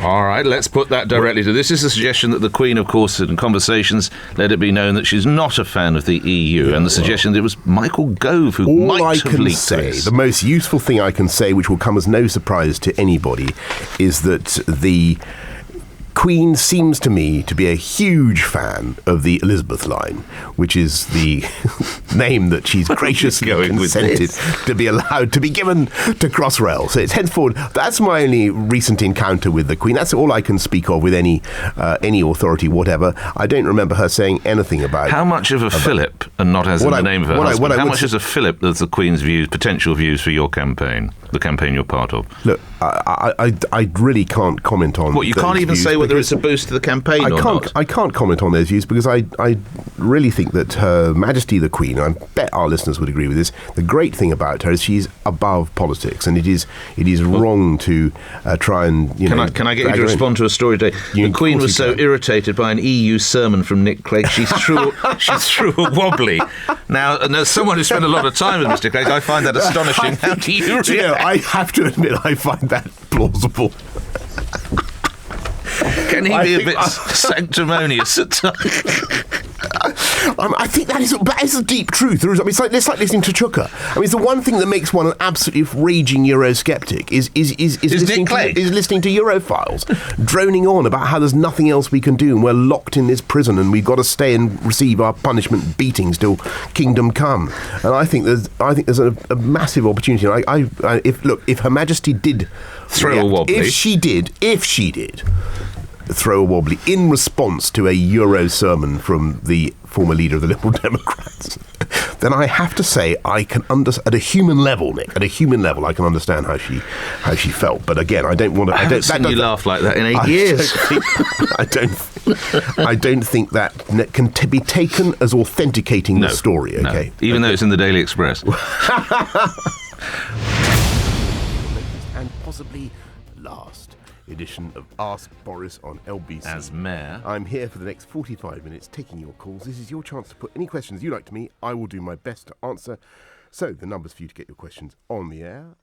All right, let's put that directly to. This is a suggestion that the Queen, of course, in conversations, let it be known that she's not a fan of the EU, and the suggestion that it was Michael Gove who might have leaked this. The most useful thing I can say, which will come as no surprise to anybody, is that the Queen seems to me to be a huge fan of the Elizabeth line, which is the name that she's graciously consented to be allowed to be given to Crossrail. So it's henceforward, that's my only recent encounter with the Queen. That's all I can speak of with any authority, whatever. I don't remember her saying anything about... How much of a fillip, and not as in the name of her husband, how much is a fillip of the Queen's views, potential views for your campaign, the campaign you're part of? Look, I really can't comment on... What, you can't even say whether it's a boost to the campaign or not? I can't comment on those views because I really think that Her Majesty the Queen, I bet our listeners would agree with this, the great thing about her is she's above politics, and it is wrong to try and... Can I get you to respond to a story today? The Queen was so irritated by an EU sermon from Nick Clegg, she threw a wobbly. Now, as someone who spent a lot of time with Mr. Clegg, I find that astonishing. How do you react? I have to admit, I find that plausible. Can he be a bit sanctimonious at times? I think that is the deep truth. It's like listening to Chuka. I mean, it's the one thing that makes one an absolutely raging Eurosceptic is listening to Europhiles droning on about how there's nothing else we can do and we're locked in this prison and we've got to stay and receive our punishment beatings till kingdom come. And I think there's a massive opportunity. If Her Majesty did throw a wobbly, if she did throw a wobbly in response to a Euro sermon from the former leader of the Liberal Democrats, then I have to say I can at a human level, Nick, I can understand how she felt. But again, I don't want to. I haven't seen you laugh like that in 8 years. I don't think that can be taken as authenticating the story. Okay, no. Even though it's in the Daily Express. And possibly last edition of Ask Boris on LBC. As Mayor, I'm here for the next 45 minutes taking your calls. This is your chance to put any questions you like to me. I will do my best to answer. So the numbers for you to get your questions on the air.